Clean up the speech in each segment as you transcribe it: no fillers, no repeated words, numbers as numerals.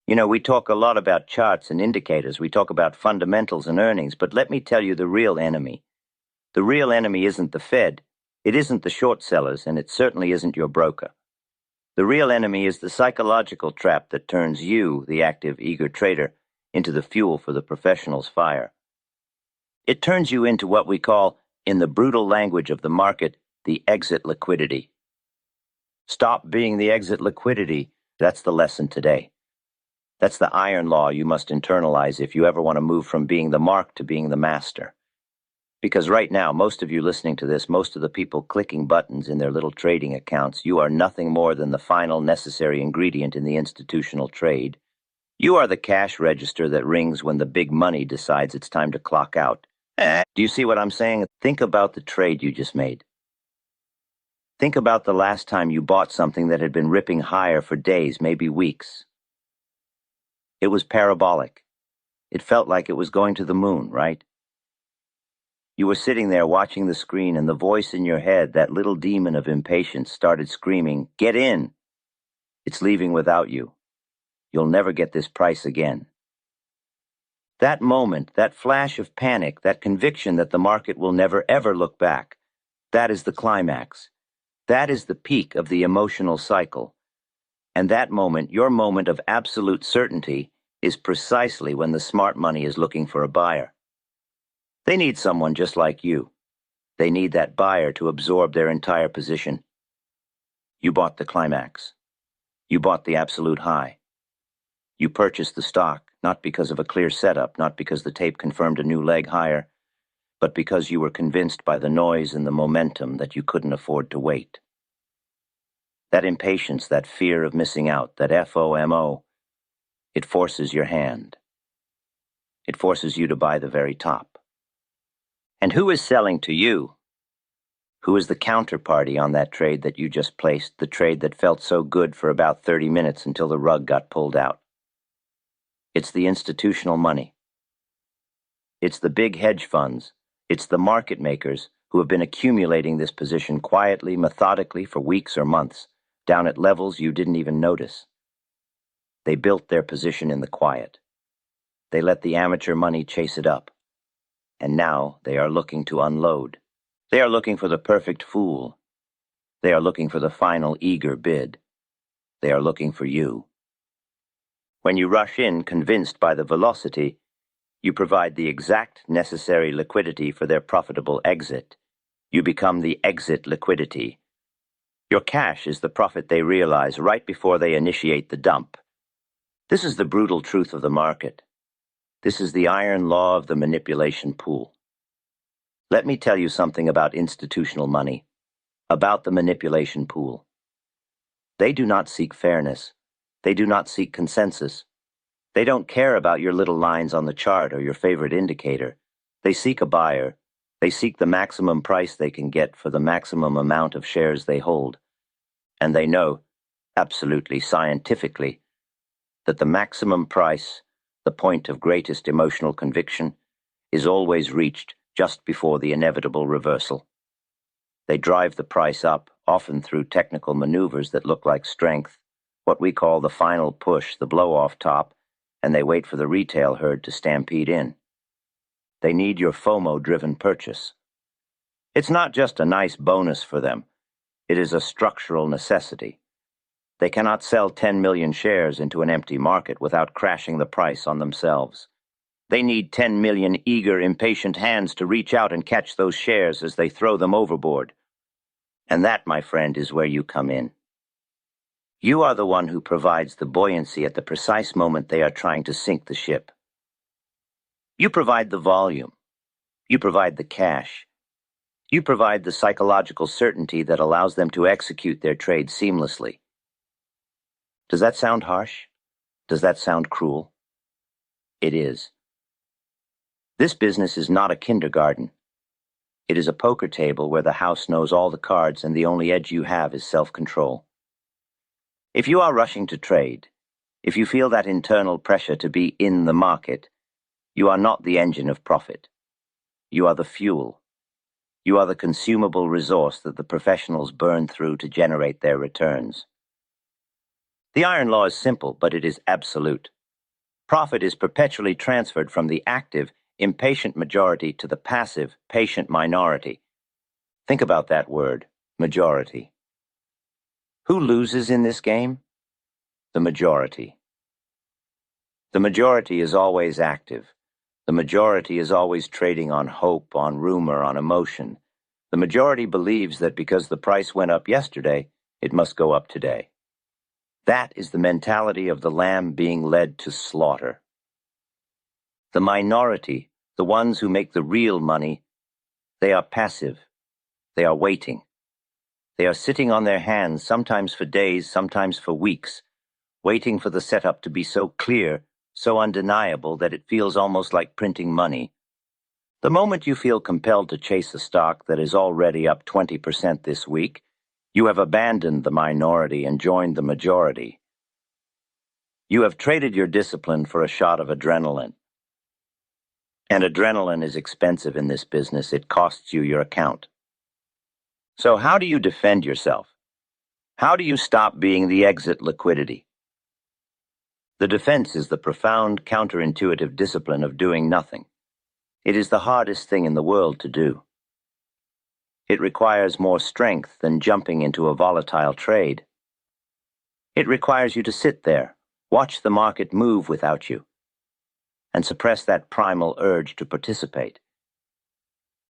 You know, we talk a lot about charts and indicators. We talk about fundamentals and earnings, but let me tell you the real enemy. The real enemy isn't the Fed. It isn't the short sellers, and it certainly isn't your broker. The real enemy is the psychological trap that turns you, the active, eager trader, into the fuel for the professional's fire. It turns you into what we call, in the brutal language of the market, the exit liquidity. Stop being the exit liquidity. That's the lesson today. That's the iron law you must internalize if you ever want to move from being the mark to being the master. Because right now, most of you listening to this, most of the people clicking buttons in their little trading accounts, you are nothing more than the final necessary ingredient in the institutional trade. You are the cash register that rings when the big money decides it's time to clock out. Do you see what I'm saying? Think about the trade you just made. Think about the last time you bought something that had been ripping higher for days, maybe weeks. It was parabolic. It felt like it was going to the moon, right? You were sitting there watching the screen, and the voice in your head, that little demon of impatience, started screaming, "Get in! It's leaving without you. You'll never get this price again." That moment, that flash of panic, that conviction that the market will never ever look back, that is the climax. That is the peak of the emotional cycle. And that moment, your moment of absolute certainty, is precisely when the smart money is looking for a buyer. They need someone just like you. They need that buyer to absorb their entire position. You bought the climax. You bought the absolute high. You purchased the stock, not because of a clear setup, not because the tape confirmed a new leg higher, but because you were convinced by the noise and the momentum that you couldn't afford to wait. That impatience, that fear of missing out, that FOMO, it forces your hand. It forces you to buy the very top. And who is selling to you? Who is the counterparty on that trade that you just placed, the trade that felt so good for about 30 minutes until the rug got pulled out? It's the institutional money. It's the big hedge funds. It's the market makers who have been accumulating this position quietly, methodically for weeks or months, down at levels you didn't even notice. They built their position in the quiet. They let the amateur money chase it up. And now they are looking to unload. They are looking for the perfect fool. They are looking for the final eager bid. They are looking for you. When you rush in, convinced by the velocity, you provide the exact necessary liquidity for their profitable exit. You become the exit liquidity. Your cash is the profit they realize right before they initiate the dump. This is the brutal truth of the market. This is the iron law of the manipulation pool. Let me tell you something about institutional money, about the manipulation pool. They do not seek fairness. They do not seek consensus. They don't care about your little lines on the chart or your favorite indicator. They seek a buyer. They seek the maximum price they can get for the maximum amount of shares they hold. And they know, absolutely scientifically, that the maximum price, the point of greatest emotional conviction, is always reached just before the inevitable reversal. They drive the price up, often through technical maneuvers that look like strength, what we call the final push, the blow-off top, and they wait for the retail herd to stampede in. They need your FOMO-driven purchase. It's not just a nice bonus for them. It is a structural necessity. They cannot sell 10 million shares into an empty market without crashing the price on themselves. They need 10 million eager, impatient hands to reach out and catch those shares as they throw them overboard. And that, my friend, is where you come in. You are the one who provides the buoyancy at the precise moment they are trying to sink the ship. You provide the volume. You provide the cash. You provide the psychological certainty that allows them to execute their trade seamlessly. Does that sound harsh? Does that sound cruel? It is. This business is not a kindergarten. It is a poker table where the house knows all the cards and the only edge you have is self-control. If you are rushing to trade, if you feel that internal pressure to be in the market, you are not the engine of profit. You are the fuel. You are the consumable resource that the professionals burn through to generate their returns. The iron law is simple, but it is absolute. Profit is perpetually transferred from the active, impatient majority to the passive, patient minority. Think about that word, majority. Who loses in this game? The majority. The majority is always active. The majority is always trading on hope, on rumor, on emotion. The majority believes that because the price went up yesterday, it must go up today. That is the mentality of the lamb being led to slaughter. The minority, the ones who make the real money, they are passive. They are waiting. They are sitting on their hands, sometimes for days, sometimes for weeks, waiting for the setup to be so clear, so undeniable that it feels almost like printing money. The moment you feel compelled to chase a stock that is already up 20% this week, you have abandoned the minority and joined the majority. You have traded your discipline for a shot of adrenaline. And adrenaline is expensive in this business. It costs you your account. So how do you defend yourself? How do you stop being the exit liquidity? The defense is the profound, counterintuitive discipline of doing nothing. It is the hardest thing in the world to do. It requires more strength than jumping into a volatile trade. It requires you to sit there, watch the market move without you, and suppress that primal urge to participate.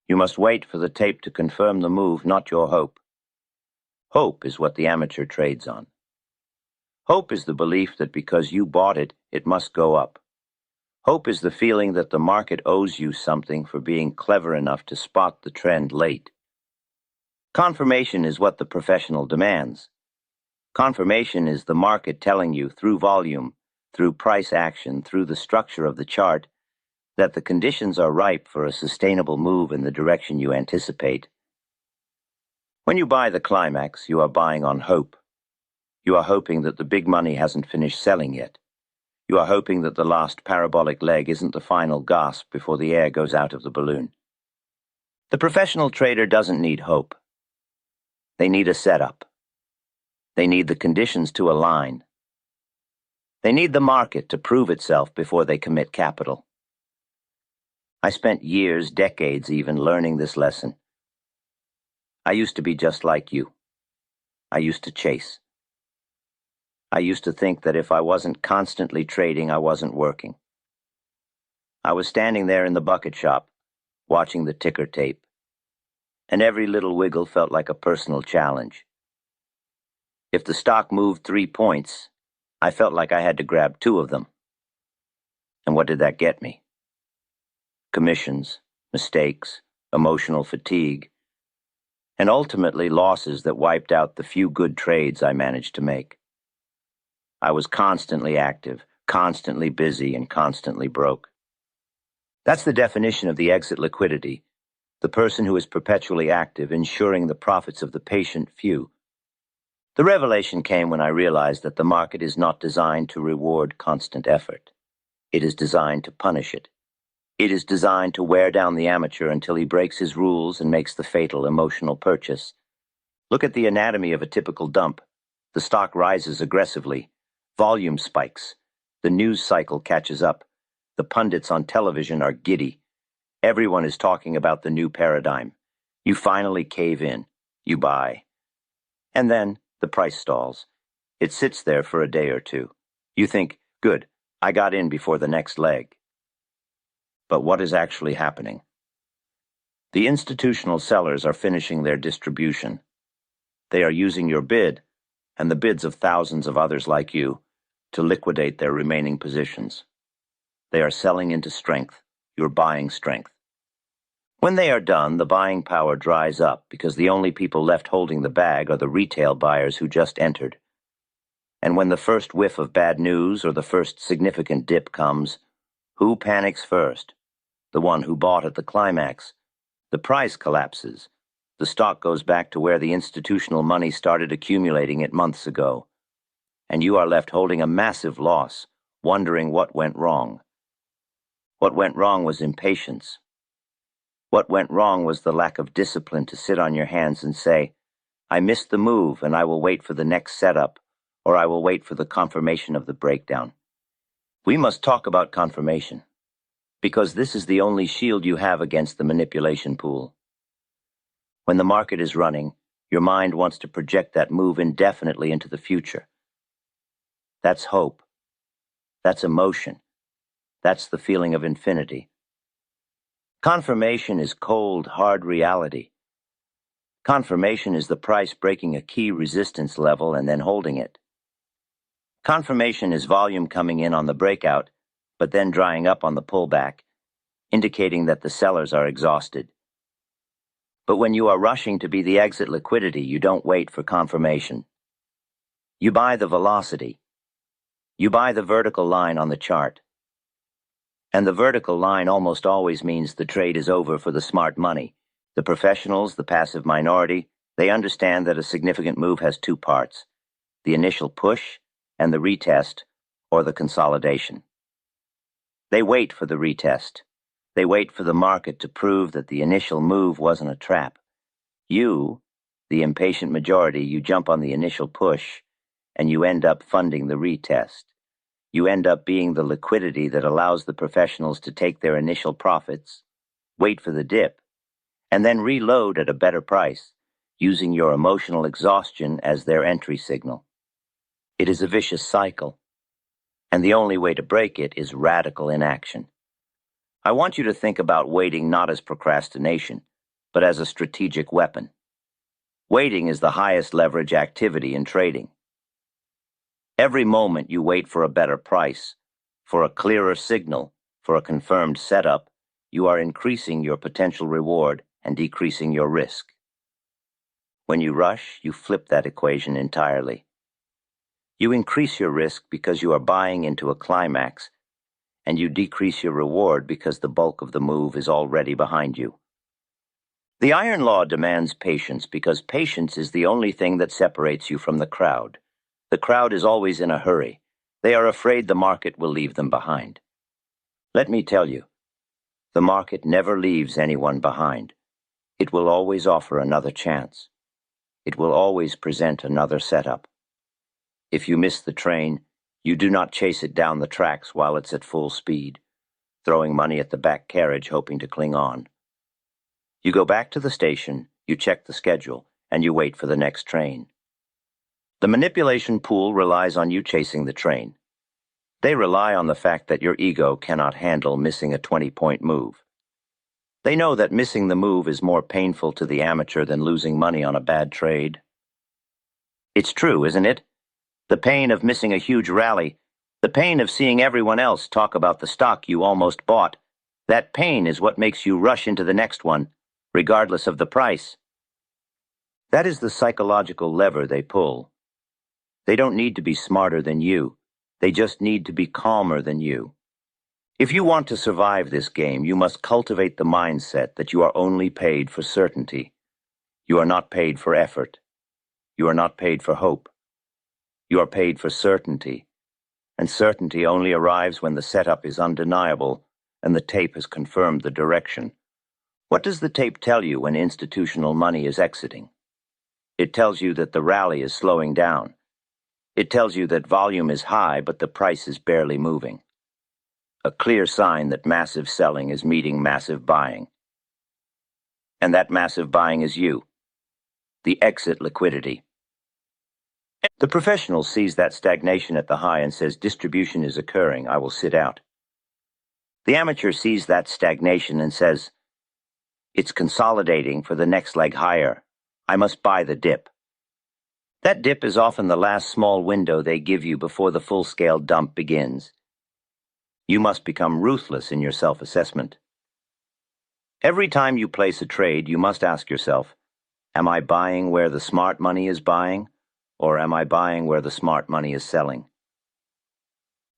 You must wait for the tape to confirm the move, not your hope. Hope is what the amateur trades on. Hope is the belief that because you bought it, it must go up. Hope is the feeling that the market owes you something for being clever enough to spot the trend late. Confirmation is what the professional demands. Confirmation is the market telling you through volume, through price action, through the structure of the chart, that the conditions are ripe for a sustainable move in the direction you anticipate. When you buy the climax, you are buying on hope. You are hoping that the big money hasn't finished selling yet. You are hoping that the last parabolic leg isn't the final gasp before the air goes out of the balloon. The professional trader doesn't need hope. They need a setup. They need the conditions to align. They need the market to prove itself before they commit capital. I spent years, decades even, learning this lesson. I used to be just like you. I used to chase. I used to think that if I wasn't constantly trading, I wasn't working. I was standing there in the bucket shop, watching the ticker tape, and every little wiggle felt like a personal challenge. If the stock moved 3 points, I felt like I had to grab 2 of them. And what did that get me? Commissions, mistakes, emotional fatigue, and ultimately losses that wiped out the few good trades I managed to make. I was constantly active, constantly busy, and constantly broke. That's the definition of the exit liquidity, the person who is perpetually active, ensuring the profits of the patient few. The revelation came when I realized that the market is not designed to reward constant effort. It is designed to punish it. It is designed to wear down the amateur until he breaks his rules and makes the fatal emotional purchase. Look at the anatomy of a typical dump. The stock rises aggressively. Volume spikes. The news cycle catches up. The pundits on television are giddy. Everyone is talking about the new paradigm. You finally cave in. You buy. And then the price stalls. It sits there for a day or two. You think, good, I got in before the next leg. But what is actually happening? The institutional sellers are finishing their distribution. They are using your bid, and the bids of thousands of others like you, to liquidate their remaining positions. They are selling into strength. You're buying strength. When they are done, the buying power dries up because the only people left holding the bag are the retail buyers who just entered. And when the first whiff of bad news or the first significant dip comes, who panics first? The one who bought at the climax. The price collapses. The stock goes back to where the institutional money started accumulating it months ago. And you are left holding a massive loss, wondering what went wrong. What went wrong was impatience. What went wrong was the lack of discipline to sit on your hands and say, I missed the move and I will wait for the next setup, or I will wait for the confirmation of the breakdown. We must talk about confirmation, because this is the only shield you have against the manipulation pool. When the market is running, your mind wants to project that move indefinitely into the future. That's hope. That's emotion. That's the feeling of infinity. Confirmation is cold, hard reality. Confirmation is the price breaking a key resistance level and then holding it. Confirmation is volume coming in on the breakout, but then drying up on the pullback, indicating that the sellers are exhausted. But when you are rushing to be the exit liquidity, you don't wait for confirmation. You buy the velocity. You buy the vertical line on the chart. And the vertical line almost always means the trade is over for the smart money. The professionals, the passive minority, they understand that a significant move has two parts: the initial push and the retest, or the consolidation. They wait for the retest. They wait for the market to prove that the initial move wasn't a trap. You, the impatient majority, you jump on the initial push, and you end up funding the retest. You end up being the liquidity that allows the professionals to take their initial profits, wait for the dip, and then reload at a better price, using your emotional exhaustion as their entry signal. It is a vicious cycle, and the only way to break it is radical inaction. I want you to think about waiting not as procrastination, but as a strategic weapon. Waiting is the highest leverage activity in trading. Every moment you wait for a better price, for a clearer signal, for a confirmed setup, you are increasing your potential reward and decreasing your risk. When you rush, you flip that equation entirely. You increase your risk because you are buying into a climax, and you decrease your reward because the bulk of the move is already behind you. The iron law demands patience because patience is the only thing that separates you from the crowd. The crowd is always in a hurry. They are afraid the market will leave them behind. Let me tell you, the market never leaves anyone behind. It will always offer another chance. It will always present another setup. If you miss the train, you do not chase it down the tracks while it's at full speed, throwing money at the back carriage hoping to cling on. You go back to the station, you check the schedule, and you wait for the next train. The manipulation pool relies on you chasing the train. They rely on the fact that your ego cannot handle missing a 20-point move. They know that missing the move is more painful to the amateur than losing money on a bad trade. It's true, isn't it? The pain of missing a huge rally, the pain of seeing everyone else talk about the stock you almost bought, that pain is what makes you rush into the next one, regardless of the price. That is the psychological lever they pull. They don't need to be smarter than you. They just need to be calmer than you. If you want to survive this game, you must cultivate the mindset that you are only paid for certainty. You are not paid for effort. You are not paid for hope. You are paid for certainty. And certainty only arrives when the setup is undeniable and the tape has confirmed the direction. What does the tape tell you when institutional money is exiting? It tells you that the rally is slowing down. It tells you that volume is high, but the price is barely moving. A clear sign that massive selling is meeting massive buying. And that massive buying is you, the exit liquidity. The professional sees that stagnation at the high and says, distribution is occurring, I will sit out. The amateur sees that stagnation and says, it's consolidating for the next leg higher, I must buy the dip. That dip is often the last small window they give you before the full-scale dump begins. You must become ruthless in your self-assessment. Every time you place a trade, you must ask yourself, am I buying where the smart money is buying, or am I buying where the smart money is selling?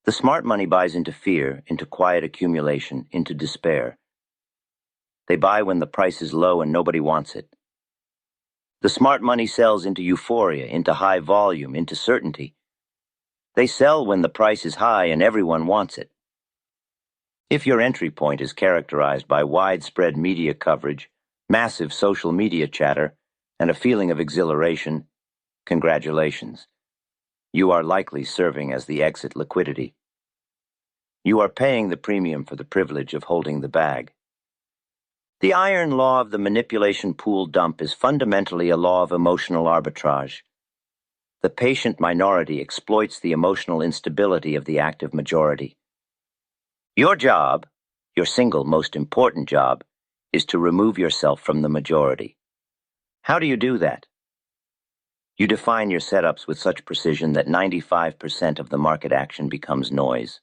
The smart money buys into fear, into quiet accumulation, into despair. They buy when the price is low and nobody wants it. The smart money sells into euphoria, into high volume, into certainty. They sell when the price is high and everyone wants it. If your entry point is characterized by widespread media coverage, massive social media chatter, and a feeling of exhilaration, congratulations. You are likely serving as the exit liquidity. You are paying the premium for the privilege of holding the bag. The iron law of the manipulation pool dump is fundamentally a law of emotional arbitrage. The patient minority exploits the emotional instability of the active majority. Your job, your single most important job, is to remove yourself from the majority. How do you do that? You define your setups with such precision that 95% of the market action becomes noise.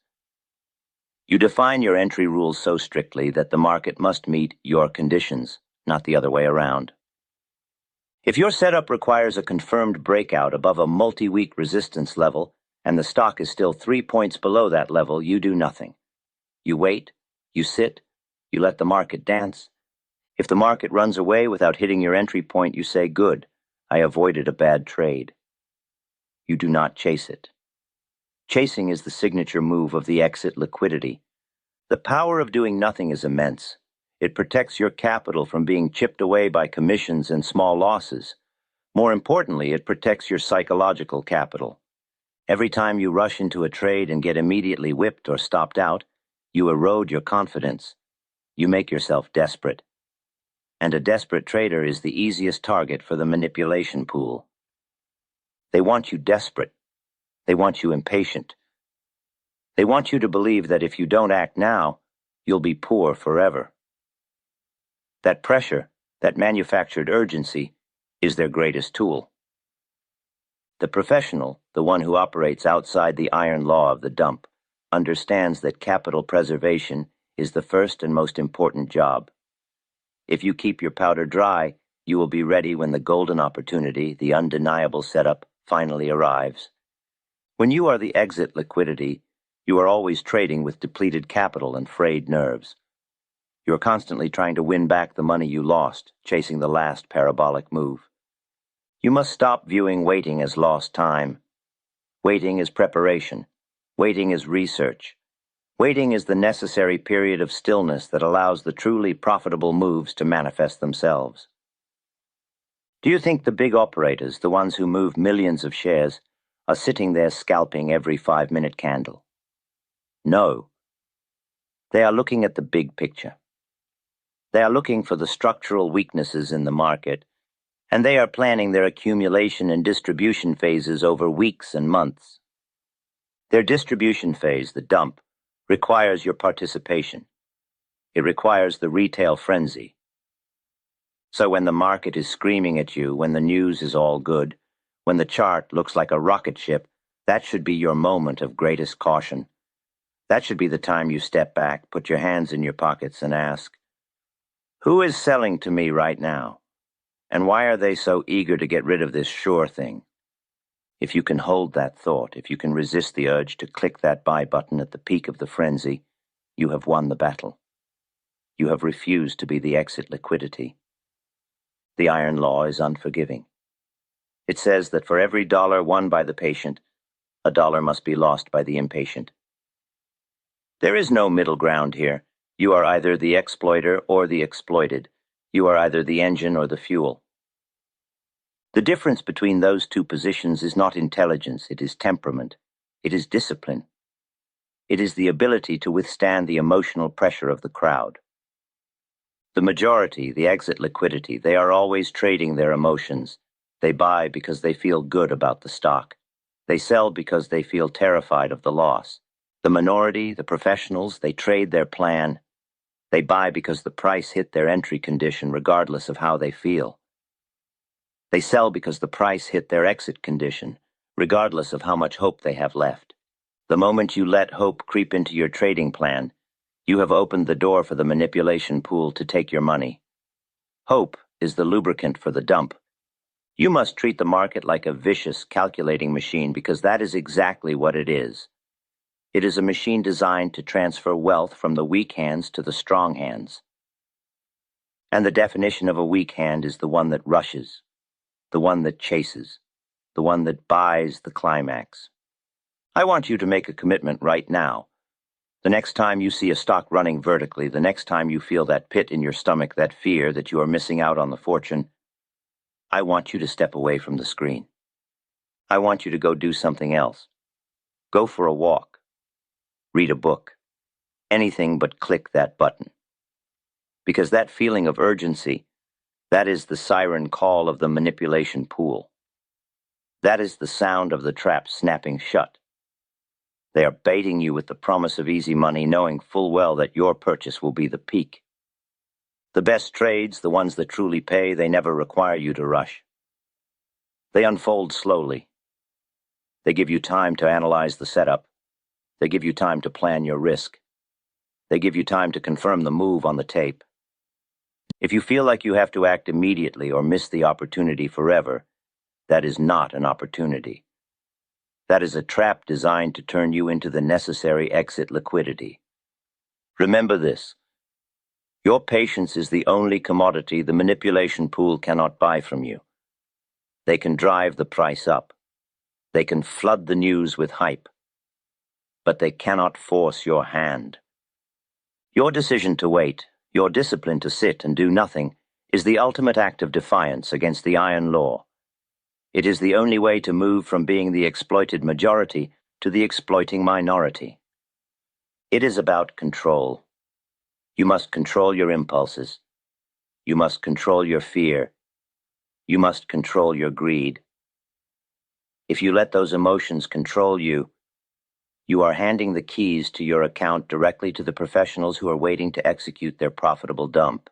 You define your entry rules so strictly that the market must meet your conditions, not the other way around. If your setup requires a confirmed breakout above a multi-week resistance level and the stock is still 3 points below that level, you do nothing. You wait, you sit, you let the market dance. If the market runs away without hitting your entry point, you say, "Good, I avoided a bad trade." You do not chase it. Chasing is the signature move of the exit liquidity. The power of doing nothing is immense. It protects your capital from being chipped away by commissions and small losses. More importantly, it protects your psychological capital. Every time you rush into a trade and get immediately whipped or stopped out, you erode your confidence. You make yourself desperate. And a desperate trader is the easiest target for the manipulation pool. They want you desperate. They want you impatient. They want you to believe that if you don't act now, you'll be poor forever. That pressure, that manufactured urgency, is their greatest tool. The professional, the one who operates outside the iron law of the dump, understands that capital preservation is the first and most important job. If you keep your powder dry, you will be ready when the golden opportunity, the undeniable setup, finally arrives. When you are the exit liquidity, you are always trading with depleted capital and frayed nerves. You are constantly trying to win back the money you lost, chasing the last parabolic move. You must stop viewing waiting as lost time. Waiting is preparation. Waiting is research. Waiting is the necessary period of stillness that allows the truly profitable moves to manifest themselves. Do you think the big operators, the ones who move millions of shares, are sitting there scalping every 5-minute candle? No. They are looking at the big picture. They are looking for the structural weaknesses in the market, and they are planning their accumulation and distribution phases over weeks and months. Their distribution phase, the dump, requires your participation. It requires the retail frenzy. So when the market is screaming at you, when the news is all good, when the chart looks like a rocket ship, that should be your moment of greatest caution. That should be the time you step back, put your hands in your pockets, and ask, who is selling to me right now? And why are they so eager to get rid of this sure thing? If you can hold that thought, if you can resist the urge to click that buy button at the peak of the frenzy, you have won the battle. You have refused to be the exit liquidity. The iron law is unforgiving. It says that for every dollar won by the patient, a dollar must be lost by the impatient. There is no middle ground here. You are either the exploiter or the exploited. You are either the engine or the fuel. The difference between those two positions is not intelligence, it is temperament. It is discipline. It is the ability to withstand the emotional pressure of the crowd. The majority, the exit liquidity, they are always trading their emotions. They buy because they feel good about the stock. They sell because they feel terrified of the loss. The minority, the professionals, they trade their plan. They buy because the price hit their entry condition regardless of how they feel. They sell because the price hit their exit condition, regardless of how much hope they have left. The moment you let hope creep into your trading plan, you have opened the door for the manipulation pool to take your money. Hope is the lubricant for the dump. You must treat the market like a vicious, calculating machine because that is exactly what it is. It is a machine designed to transfer wealth from the weak hands to the strong hands. And the definition of a weak hand is the one that rushes, the one that chases, the one that buys the climax. I want you to make a commitment right now. The next time you see a stock running vertically, the next time you feel that pit in your stomach, that fear that you are missing out on the fortune, I want you to step away from the screen. I want you to go do something else. Go for a walk. Read a book. anything but click that button. Because that feeling of urgency, that is the siren call of the manipulation pool. That is the sound of the trap snapping shut. They are baiting you with the promise of easy money, knowing full well that your purchase will be the peak. The best trades, the ones that truly pay, they never require you to rush. They unfold slowly. They give you time to analyze the setup. They give you time to plan your risk. They give you time to confirm the move on the tape. If you feel like you have to act immediately or miss the opportunity forever, that is not an opportunity. That is a trap designed to turn you into the necessary exit liquidity. Remember this. Your patience is the only commodity the manipulation pool cannot buy from you. They can drive the price up. They can flood the news with hype. But they cannot force your hand. Your decision to wait, your discipline to sit and do nothing, is the ultimate act of defiance against the iron law. It is the only way to move from being the exploited majority to the exploiting minority. It is about control. You must control your impulses. You must control your fear. You must control your greed. If you let those emotions control you, you are handing the keys to your account directly to the professionals who are waiting to execute their profitable dump.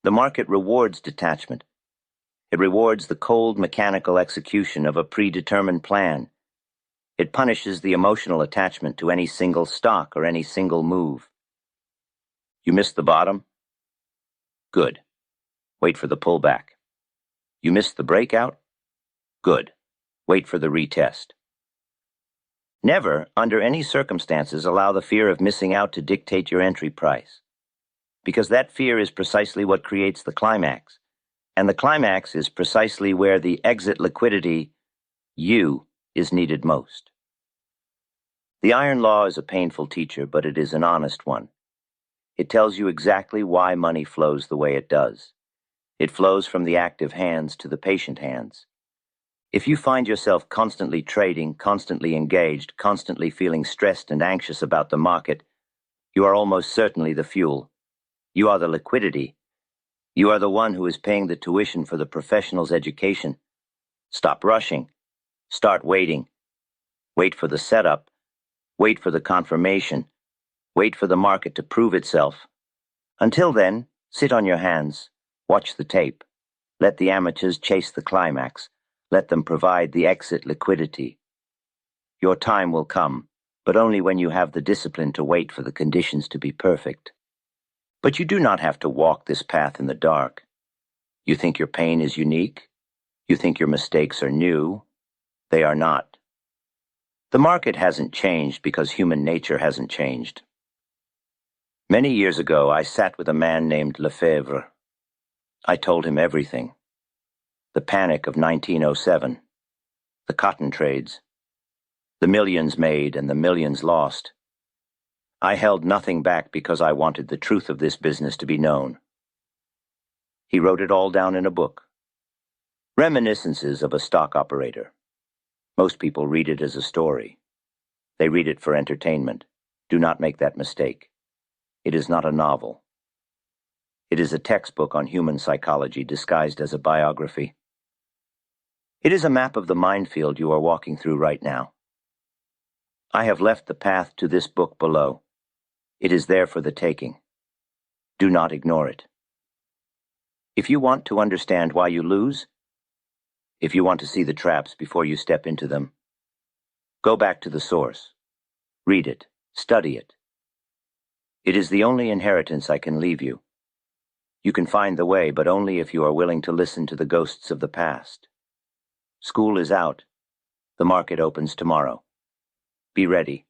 The market rewards detachment. It rewards the cold, mechanical execution of a predetermined plan. It punishes the emotional attachment to any single stock or any single move. You missed the bottom? Good. Wait for the pullback. You missed the breakout? Good. Wait for the retest. Never, under any circumstances, allow the fear of missing out to dictate your entry price. Because that fear is precisely what creates the climax. And the climax is precisely where the exit liquidity, you, is needed most. The iron law is a painful teacher, but it is an honest one. It tells you exactly why money flows the way it does. It flows from the active hands to the patient hands. If you find yourself constantly trading, constantly engaged, constantly feeling stressed and anxious about the market, you are almost certainly the fuel. You are the liquidity. You are the one who is paying the tuition for the professional's education. Stop rushing. Start waiting. Wait for the setup. Wait for the confirmation. Wait for the market to prove itself. Until then, sit on your hands. Watch the tape. Let the amateurs chase the climax. Let them provide the exit liquidity. Your time will come, but only when you have the discipline to wait for the conditions to be perfect. But you do not have to walk this path in the dark. You think your pain is unique? You think your mistakes are new? They are not. The market hasn't changed because human nature hasn't changed. Many years ago, I sat with a man named Lefèvre. I told him everything. The panic of 1907, the cotton trades, the millions made and the millions lost. I held nothing back because I wanted the truth of this business to be known. He wrote it all down in a book. Reminiscences of a Stock Operator. Most people read it as a story. They read it for entertainment. Do not make that mistake. It is not a novel. It is a textbook on human psychology disguised as a biography. It is a map of the minefield you are walking through right now. I have left the path to this book below. It is there for the taking. Do not ignore it. If you want to understand why you lose, if you want to see the traps before you step into them, go back to the source. Read it. Study it. It is the only inheritance I can leave you. You can find the way, but only if you are willing to listen to the ghosts of the past. School is out. The market opens tomorrow. Be ready.